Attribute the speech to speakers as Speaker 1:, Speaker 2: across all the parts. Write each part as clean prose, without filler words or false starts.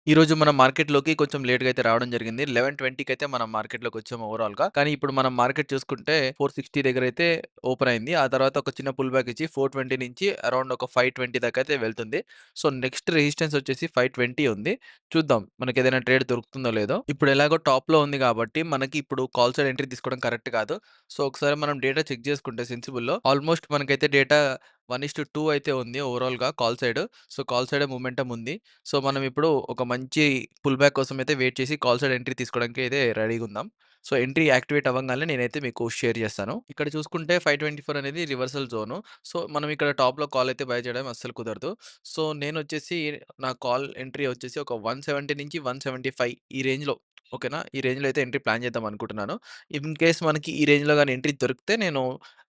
Speaker 1: ఈరోజు మనం మార్కెట్‌లోకి కొంచెం లేట్‌గా అయితే రావడం జరిగింది. 11:20కి అయితే మనం మార్కెట్‌లోకొచ్చాము ఓవరాల్‌గా. కానీ ఇప్పుడు మనం మార్కెట్ చూసుకుంటే 460 దగ్గరైతే ఓపెన్ అయింది. ఆ తర్వాత ఒక చిన్న పుల్ బ్యాక్ ఇచ్చి 420 నుంచి అరౌండ్ ఒక 520 దాకా అయితే వెళ్తుంది. సో, నెక్స్ట్ రెసిస్టెన్స్ వచ్చేసి 520 ఉంది. చూద్దాం మనకేదైనా ట్రేడ్ దొరుకుతుందో లేదో. ఇప్పుడు ఎలాగో టాప్‌లో ఉంది కాబట్టి మనకి ఇప్పుడు కాల్ సైడ్ ఎంట్రీ తీసుకోవడం కరెక్ట్ కాదు. సో, ఒకసారి మనం డేటా చెక్ చేసుకుంటే సెన్సిబుల్‌లో ఆల్మోస్ట్ మనకైతే డేటా 1:2 అయితే ఉంది ఓవరాల్‌గా కాల్ సైడ్. సో, కాల్ సైడే మొమెంటమ్ ఉంది. సో, మనం ఇప్పుడు ఒక మంచి పుల్ బ్యాక్ కోసం అయితే వెయిట్ చేసి కాల్ సైడ్ ఎంట్రీ తీసుకోవడానికి అయితే రెడీగుందాం. సో, ఎంట్రీ యాక్టివేట్ అవ్వంగానే నేనైతే మీకు షేర్ చేస్తాను. ఇక్కడ చూసుకుంటే 524 అనేది రివర్సల్ జోను. సో, మనం ఇక్కడ టాప్‌లో కాల్ అయితే బై చేయడం అస్సలు కుదరదు. సో, నేనొచ్చేసి నా కాల్ ఎంట్రీ వచ్చేసి ఒక 170 నుంచి 175 ఈ రేంజ్‌లో ఓకేనా? ఈ రేంజ్‌లో అయితే ఎంట్రీ ప్లాన్ చేద్దాం అనుకుంటున్నాను. ఇన్ కేస్ మనకి ఈ రేంజ్‌లో గాని ఎంట్రీ దొరికితే నేను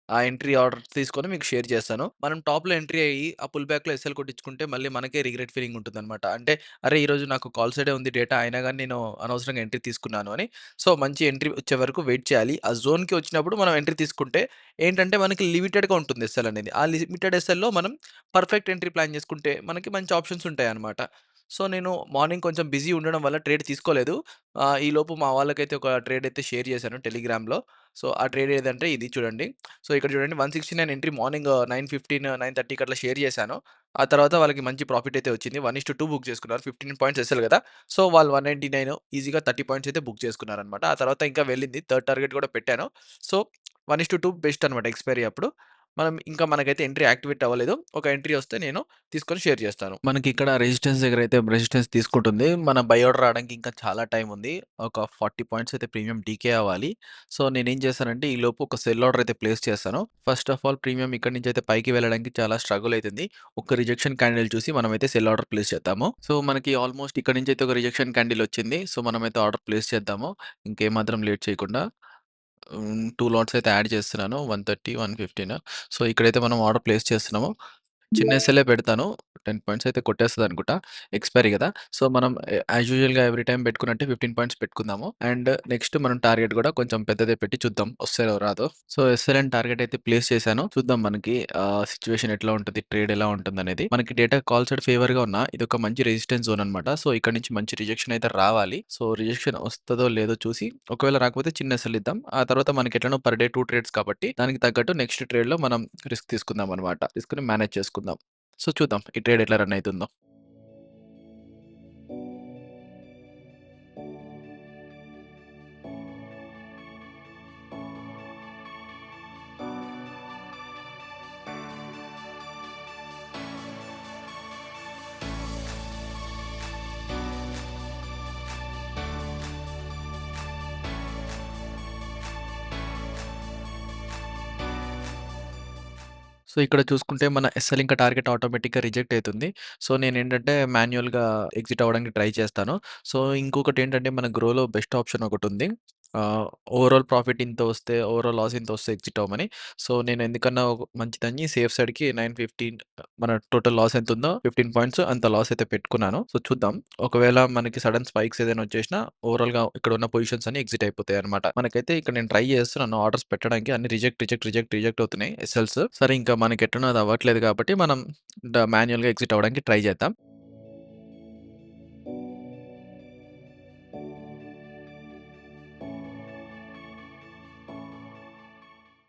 Speaker 1: ఆ ఎంట్రీ ఆర్డర్ తీసుకొని మీకు షేర్ చేస్తాను. మనం టాప్‌లో ఎంట్రీ అయ్యి, ఆ పుల్ బ్యాక్‌లో ఎస్ఎల్ కొట్టించుకుంటే మళ్ళీ మనకే రిగ్రెట్ ఫీలింగ్ ఉంటుందన్నమాట. అంటే అరే! ఈరోజు నాకు కాల్ సైడే ఉంది డేటా అయినా గాని నేను అనవసరంగా ఎంట్రీ తీసుకున్నాను అని. సో, మంచి ఎంట్రీ వచ్చే వరకు వెయిట్ చేయాలి. ఆ జోన్‌కి వచ్చినప్పుడు మనం ఎంట్రీ తీసుకుంటే ఏంటంటే మనకి లిమిటెడ్‌గా ఉంటుంది ఎస్ఎల్ అనేది. ఆ లిమిటెడ్ ఎస్ఎల్‌లో మనం పర్ఫెక్ట్ ఎంట్రీ ప్లాన్ చేసుకుంటే మనకి మంచి ఆప్షన్స్ ఉంటాయన్నమాట. సో, నేను మార్నింగ్ కొంచెం బిజీ ఉండడం వల్ల ట్రేడ్ తీసుకోలేదు. ఈలోపు మా వాళ్ళకైతే ఒక ట్రేడ్ అయితే షేర్ చేశాను టెలిగ్రామ్‌లో. సో, ఆ ట్రేడ్ ఏదంటే ఇది చూడండి. సో, ఇక్కడ చూడండి 169 ఎంట్రీ మార్నింగ్ 9:15, 9:30కి అట్లా షేర్ చేశాను. ఆ తర్వాత వాళ్ళకి మంచి ప్రాఫిట్ అయితే వచ్చింది. 1:2 బుక్ చేసుకున్నారు. 15 పాయింట్స్ ఎస్ఎల్ గదా! సో, వాళ్ళు 199 ఈజీగా 30 పాయింట్స్ అయితే బుక్ చేసుకున్నారనమాట. ఆ తర్వాత ఇంకా వెళ్ళింది. థర్డ్ టార్గెట్ కూడా పెట్టాను. సో, 1:2 బెస్ట్ అనమాట ఎక్స్‌పైరీ అప్పుడు. మనం ఇంకా మనకైతే ఎంట్రీ యాక్టివేట్ అవ్వలేదు. ఒక ఎంట్రీ వస్తే నేను తీసుకొని షేర్ చేస్తాను. మనకిక్కడ రెసిస్టెన్స్ దగ్గరైతే రెసిస్టెన్స్ తీసుకుంటుంది. మన బై ఆర్డర్ రావడానికి ఇంకా చాలా టైం ఉంది. ఒక 40 పాయింట్స్ అయితే ప్రీమియం డీకే అవ్వాలి. సో, నేనేం చేశానంటే ఈలోపు ఒక సెల్ ఆర్డర్ అయితే ప్లేస్ చేశాను. ఫస్ట్ ఆఫ్ ఆల్ ప్రీమియం ఇక్కడి నుంచి అయితే పైకి వెళ్ళడానికి చాలా స్ట్రగుల్ అయితుంది. ఒక రిజెక్షన్ క్యాండిల్ చూసి మనమైతే సెల్ ఆర్డర్ ప్లేస్ చేద్దాము. సో, మనకి ఆల్మోస్ట్ ఇక్కడి నుంచి అయితే ఒక రిజెక్షన్ క్యాండిల్ వచ్చింది. సో, మనమైతే ఆర్డర్ ప్లేస్ చేద్దాము. ఇంకేమాత్రం లేట్ చేయకుండా. 2 లాట్స్ అయితే యాడ్ చేస్తున్నాను. 130, 115. సో, ఇక్కడైతే మనం ఆర్డర్ ప్లేస్ చేస్తున్నాము. చిన్న ఎస్ఎల్ఏ పెడతాను. 10 పాయింట్స్ అయితే కొట్టేస్తదనుకుంటా. ఎక్స్‌పైరీ గదా! సో, మనం యాజ్ యూజువల్‌గా ఎవ్రీ టైమ్ పెట్టుకున్నట్టే 15 పాయింట్స్ పెట్టుకుందాము. అండ్ నెక్స్ట్ మనం టార్గెట్ గూడా కొంచెం పెద్దదే పెట్టి చూద్దాం వస్తదో రాదో. సో, ఎస్ఎల్ఎన్ టార్గెట్ అయితే ప్లేస్ చేశాను. చూద్దాం మనకి సిట్యుయేషన్ ఎట్లా ఉంటది, ట్రేడ్ ఎలా ఉంటుందనేది. మనకి డేటా కాల్ సైడ్ ఫేవర్‌గా ఉన్నా ఇదొక మంచి రెసిస్టెన్స్ జోన్ అనమాట. సో, ఇక్కడ నుంచి మంచి రిజెక్షన్ అయితే రావాలి. సో, రిజెక్షన్ వస్తదో లేదో చూసి ఒకవేళ రాకపోతే చిన్న ఎస్ఎల్ ఇద్దాం. ఆ తర్వాత మనకి ఎట్లనో పర్ డే 2 ట్రేడ్స్ కాబట్టి దానికి తగ్గట్టు నెక్స్ట్ ట్రేడ్‌లో మనం రిస్క్ తీసుకుందాం అనమాట. తీసుకొని మేనేజ్ చేసుకుందాం. సో, చూద్దాం ఈ ట్రేడ్ ఎట్లా రన్ అయితుందో. సో, ఇక్కడ చూసుకుంటే మన ఎస్ఎల్ ఇంకా టార్గెట్ ఆటోమేటిక్‌గా రిజెక్ట్ అయితుంది. సో, నేనేంటంటే మాన్యుయల్‌గా ఎగ్జిట్ అవ్వడానికి ట్రై చేస్తాను. సో, ఇంకొకటేంటంటే మన గ్రోలో బెస్ట్ ఆప్షన్ ఒకటుంది. ఓవరాల్ ప్రాఫిట్ ఇంత వస్తే, ఓవరాల్ లాస్ ఇంత వస్తే ఎగ్జిట్ అవ్వమని. సో, నేను ఎందుకన్నా మంచిదని సేఫ్ సైడ్‌కి 915 మన టోటల్ లాస్ ఎంతుందో 15 పాయింట్స్ అంత లాస్ అయితే పెట్టుకున్నాను. సో, చూద్దాం. ఒకవేళ మనకి సడెన్ స్పైక్స్ ఏదైనా వచ్చేసినా ఓవరాల్‌గా ఇక్కడున్న పొజిషన్స్ అన్ని ఎగ్జిట్ అయిపోతాయన్నమాట. మనకైతే ఇక్కడ నేను ట్రై చేస్తున్నాను ఆర్డర్స్ పెట్టడానికి అన్ని రిజెక్ట్ అవుతున్నాయి ఎస్ఎల్స్. సరే ఇంకా మనకెట్లనో అది అవ్వట్లేదు కాబట్టి మనం మాన్యుయల్‌గా ఎగ్జిట్ అవ్వడానికి ట్రై చేద్దాం.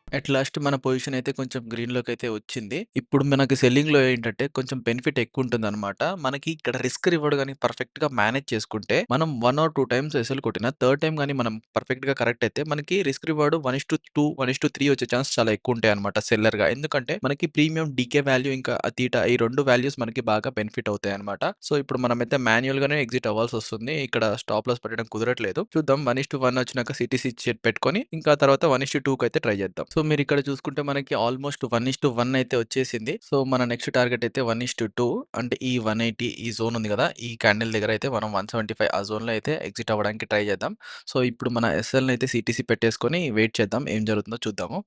Speaker 1: అట్ లాస్ట్ మన పొజిషన్ అయితే కొంచెం గ్రీన్‌లోకైతే వచ్చింది. ఇప్పుడు మనకి సెల్లింగ్‌లో ఏంటంటే కొంచెం బెనిఫిట్ ఎక్కువుంటుందనమాట. మనకి ఇక్కడ రిస్క్ రివార్డ్ గాని పర్ఫెక్ట్‌గా మేనేజ్ చేసుకుంటే మనం 1 ఆర్ 2 టైమ్స్ ఎస్ఎల్ కొట్టిన థర్డ్ టైమ్ గాని మనం పర్ఫెక్ట్‌గా కరెక్ట్ అయితే మనకి రిస్క్ రివార్డ్ 1:2, 1:3 వచ్చే ఛాన్స్ చాలా ఎక్కువుంటాయన్నమాట సెల్లర్‌గా. ఎందుకంటే మనకి ప్రీమియం డీకే వాల్యూ ఇంకా తీటా ఈ 2 వాల్యూస్ మనకి బాగా బెనిఫిట్ అవుతాయన్నమాట. సో, ఇప్పుడు మనమైతే మాన్యుయల్‌గానే ఎగ్జిట్ అవ్వాల్సొస్తుంది. ఇక్కడ స్టాప్ లాస్ పెట్టడం కుదరట్లేదు. చూద్దాం 1:1 వచ్చినాక సిటీసీ పెట్టుకొని ఇంకా తర్వాత 1:2కి అయితే ట్రై చేద్దాం. సో, మీరిక్కడ చూసుకుంటే మనకి ఆల్మోస్ట్ 1:1 అయితే వచ్చేసింది. సో, మన నెక్స్ట్ టార్గెట్ అయితే 1:2 అంటే ఈ 180 ఈ జోన్ ఉంది గదా! ఈ క్యాండిల్ దగ్గర అయితే మనం 175 ఆ జోన్‌లో అయితే ఎగ్జిట్ అవ్వడానికి ట్రై చేద్దాం. సో, ఇప్పుడు మన ఎస్ఎల్‌నయితే సిటీసీ పెట్టేసుకొని వెయిట్ చేద్దాం. ఏం జరుగుతుందో చూద్దాము.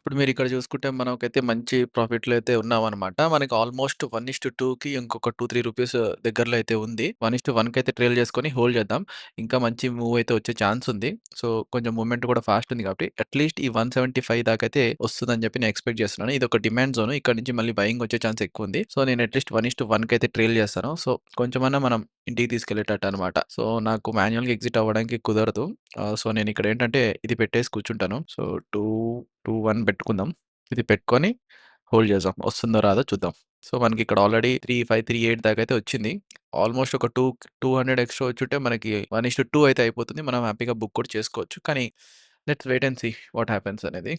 Speaker 1: ఇప్పుడు మీరిక్కడ చూసుకుంటే మనకైతే మంచి ప్రాఫిట్‌లో అయితే ఉన్నామనమాట. మనకి ఆల్‌మోస్ట్ 1:2కి ఇంకొక 2, 3 రూపీస్ దగ్గరలో అయితే ఉంది. 1:1 అయితే ట్రైల్ చేసుకొని హోల్డ్ చేద్దాం. ఇంకా మంచి మూవ్ అయితే వచ్చే ఛాన్స్ ఉంది. సో, కొంచెం మూవ్‌మెంట్ కూడా ఫాస్ట్ ఉంది కాబట్టి అట్‌లీస్ట్ ఈ 175 దాకైతే వస్తదని చెప్పి నేను ఎక్స్‌పెక్ట్ చేస్తున్నాను. ఇదొక డిమాండ్ జోన్. ఇక్కడి నుంచి మళ్ళీ బయింగ్ వచ్చే ఛాన్స్ ఎక్కువుంది. సో, నేను అట్‌లీస్ట్ 1:1 అయితే ట్రైల్ చేస్తాను. సో, కొంచెమన్నా మనం ఇంటికి తీసుకెళ్ళేటట్టు అనమాట. సో, నాకు మాన్యుయల్‌గా ఎగ్జిట్ అవ్వడానికి కుదరదు. సో, నేనిక్కడేంటంటే ఇది పెట్టేసి కూర్చుంటాను. సో, 2, 1 పెట్టుకుందాం. ఇది పెట్టుకొని హోల్డ్ చేద్దాం. వస్తుందో రాదో చూద్దాం. సో, మనకిక్కడ ఆల్రెడీ 35, 38 దాకైతే వచ్చింది. ఆల్మోస్ట్ ఒక 200 ఎక్స్‌ట్రా వచ్చుంటే మనకి 1:2 అయితే అయిపోతుంది. మనం హ్యాపీగా బుక్ కూడా చేసుకోవచ్చు. కానీ let's wait and see what happens అనేది.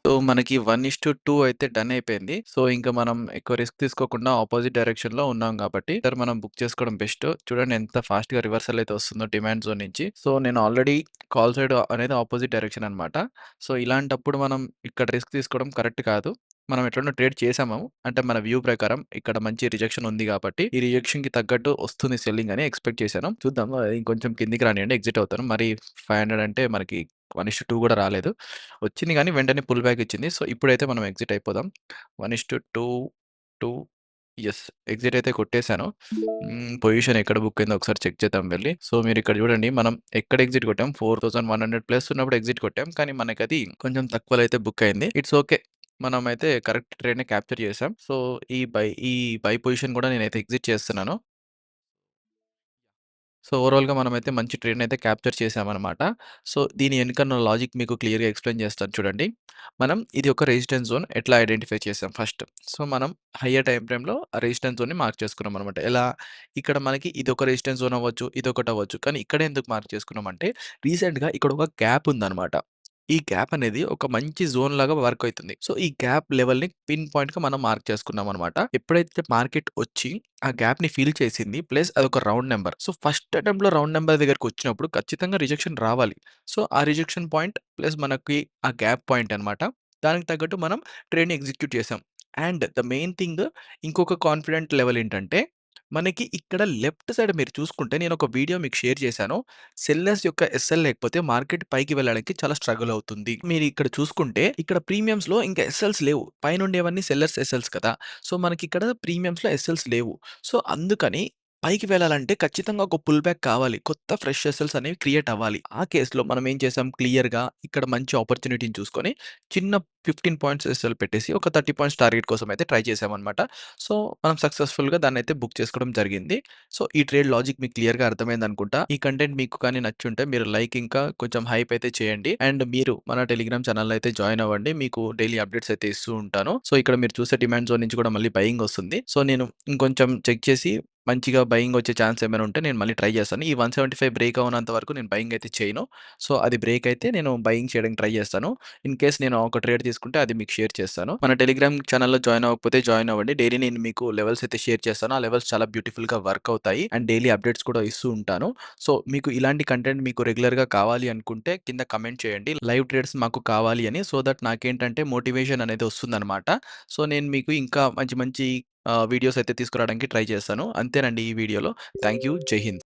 Speaker 1: సో, మనకి 1:2 అయితే డన్ అయిపోయింది. సో, ఇంక మనం ఎక్కువ రిస్క్ తీసుకోకుండా అపోజిట్ డైరెక్షన్‌లో ఉన్నాం కాబట్టి, మనం బుక్ చేసుకోవడం బెస్ట్. చూడండి ఎంత ఫాస్ట్‌గా రివర్సల్ అయితే వస్తుందో డిమాండ్ జోన్ నుంచి. సో, నేను ఆల్రెడీ కాల్ సైడ్ అనేది అపోజిట్ డైరెక్షన్ అనమాట. సో, ఇలాంటప్పుడు మనం ఇక్కడ రిస్క్ తీసుకోవడం కరెక్ట్ కాదు. మనం ఎట్లనో ట్రేడ్ చేసాము. అంటే మన వ్యూ ప్రకారం ఇక్కడ మంచి రిజెక్షన్ ఉంది కాబట్టి, ఈ రిజెక్షన్‌కి తగ్గట్టు వస్తుంది సెల్లింగ్ అని ఎక్స్‌పెక్ట్ చేశాను. చూద్దాం ఇంకొంచెం కిందికి రానియండి ఎగ్జిట్ అవుతాను. మరి 500 అంటే మనకి 1:2 కూడా రాలేదు. వచ్చింది గానీ వెంటనే పుల్ బ్యాక్ ఇచ్చింది. సో, ఇప్పుడైతే మనం ఎగ్జిట్ అయిపోదాం. 1:2, 2 యెస్. ఎగ్జిట్ అయితే కొట్టేసాను. పొజిషన్ ఎక్కడ బుక్ అయిందో ఒకసారి చెక్ చేద్దాం వెళ్లి. సో, మీరిక్కడ చూడండి మనం ఎక్కడ ఎగ్జిట్ కొట్టాం 4100 ప్లస్ ఉన్నప్పుడు ఎగ్జిట్ కొట్టాం. కానీ మనకది కొంచెం తక్కువలో అయితే బుక్ అయింది. It's okay. మనమైతే కరెక్ట్ ట్రేడ్‌ని క్యాప్చర్ చేసాం. సో, ఈ బై పొజిషన్ కూడా నేనైతే ఎగ్జిట్ చేస్తున్నాను. సో, ఓవరాల్‌గా మనమైతే మంచి ట్రేడ్‌నయితే క్యాప్చర్ చేశామనమాట. సో, దీని ఎనకన్న లాజిక్ మీకు క్లియర్‌గా ఎక్స్‌ప్లెయిన్ చేస్తాను చూడండి. మనం ఇది ఒక రెసిస్టెన్స్ జోన్ ఎట్లా ఐడెంటిఫై చేసాం ఫస్ట్. సో, మనం హయ్యర్ టైమ్ ఫ్రేమ్‌లో ఆ రెసిస్టెన్స్ జోన్‌ని మార్క్ చేసుకున్నామనమాట. ఎలా? ఇక్కడ మనకి ఇదొక రెసిస్టెన్స్ జోన్ అవ్వచ్చు, ఇదొకటవ్వచ్చు. కానీ ఇక్కడే ఎందుకు మార్క్ చేసుకున్నామంటే, రీసెంట్‌గా ఇక్కడ ఒక గ్యాప్ ఉందనమాట. ఈ గ్యాప్ అనేది ఒక మంచి జోన్ లాగా వర్క్ అయితుంది. సో, ఈ గ్యాప్ లెవెల్‌ని పిన్ పాయింట్‌గా మనం మార్క్ చేసుకున్నామనమాట. ఎప్పుడైతే మార్కెట్ వచ్చి ఆ గ్యాప్‌ని ఫిల్ చేసింది. ప్లస్ అదొక రౌండ్ నంబర్. సో, ఫస్ట్ అటెంప్ట్‌లో రౌండ్ నంబర్ దగ్గరికొచ్చినప్పుడు ఖచ్చితంగా రిజెక్షన్ రావాలి. సో, ఆ రిజెక్షన్ పాయింట్ ప్లస్ మనకి ఆ గ్యాప్ పాయింట్ అనమాట. దానికి తగ్గట్టు మనం ట్రేడ్‌ని ఎగ్జిక్యూట్ చేసాం. అండ్ ద మెయిన్ థింగ్ ఇంకొక కాన్ఫిడెంట్ లెవెల్ ఏంటంటే, మనకి ఇక్కడ లెఫ్ట్ సైడ్ మీరు చూసుకుంటే నేనొక వీడియో మీకు షేర్ చేశాను. సెల్లర్స్ యొక్క ఎస్ఎల్ లేకపోతే మార్కెట్ పైకి వెళ్ళడానికి చాలా స్ట్రగుల్ అవుతుంది. మీరిక్కడ చూసుకుంటే ఇక్కడ ప్రీమియమ్స్‌లో ఇంకా ఎస్ఎల్స్ లేవు. పైనుండేవన్నీ సెల్లర్స్ ఎస్ఎల్స్ కదా! సో, మనకిక్కడ ప్రీమియమ్స్‌లో ఎస్ఎల్స్ లేవు. సో, అందుకని పైకి వెళ్ళాలంటే ఖచ్చితంగా ఒక పుల్ బ్యాక్ కావాలి. కొత్త ఫ్రెష్ ఎస్ఎల్స్ అనేవి క్రియేట్ అవ్వాలి. ఆ కేస్‌లో మనం ఏం చేసాం క్లియర్‌గా ఇక్కడ మంచి ఆపర్చునిటీని చూసుకొని చిన్న 15 పాయింట్స్ ఎస్ఎల్ పెట్టేసి ఒక 30 పాయింట్స్ టార్గెట్ కోసం అయితే ట్రై చేసామనమాట. సో, మనం సక్సెస్‌ఫుల్‌గా దాన్నైతే బుక్ చేసుకోవడం జరిగింది. సో, ఈ ట్రేడ్ లాజిక్ మీకు క్లియర్‌గా అర్థమైందనుకుంటా. ఈ కంటెంట్ మీకు కానీ నచ్చుంటే మీరు లైక్ ఇంకా కొంచెం హైప్ అయితే చేయండి. అండ్ మీరు మన టెలిగ్రామ్ ఛానెల్‌లో అయితే జాయిన్ అవ్వండి. మీకు డైలీ అప్డేట్స్ అయితే ఇస్తూ ఉంటాను. సో, ఇక్కడ మీరు చూసే డిమాండ్ జోన్ నుంచి కూడా మళ్ళీ బయింగ్ వస్తుంది. సో, నేను ఇంకొంచెం చెక్ చేసి మంచిగా బయింగ్ వచ్చే ఛాన్స్ ఏమైనా ఉంటే నేను మళ్ళీ ట్రై చేస్తాను. ఈ 175 బ్రేక్ అవ్వనంత వరకు నేను బయింగ్ అయితే చేయను. సో, అది బ్రేక్ అయితే నేను బయింగ్ చేయడానికి ట్రై చేస్తాను. ఇన్ కేస్ నేను ఒక ట్రేడ్ తీసుకుంటే అది మీకు షేర్ చేస్తాను. మన టెలిగ్రామ్ ఛానెల్‌లో జాయిన్ అవ్వకపోతే జాయిన్ అవ్వండి. డైలీ నేను మీకు లెవెల్స్ అయితే షేర్ చేస్తాను. ఆ లెవెల్స్ చాలా బ్యూటిఫుల్‌గా వర్క్ అవుతాయి. అండ్ డైలీ అప్డేట్స్ కూడా ఇస్తూ ఉంటాను. సో, మీకు ఇలాంటి కంటెంట్ మీకు రెగ్యులర్‌గా కావాలి అనుకుంటే కింద కమెంట్ చేయండి. లైవ్ ట్రేడ్స్ మాకు కావాలి అని. సో దట్ నాకేంటంటే మోటివేషన్ అనేది వస్తుందనమాట. సో, నేను మీకు ఇంకా మంచి మంచి వీడియోస్ అయితే తీసుకురావడానికి ట్రై చేస్తాను. అంతేనండి ఈ వీడియోలో. Thank you. జై హింద్.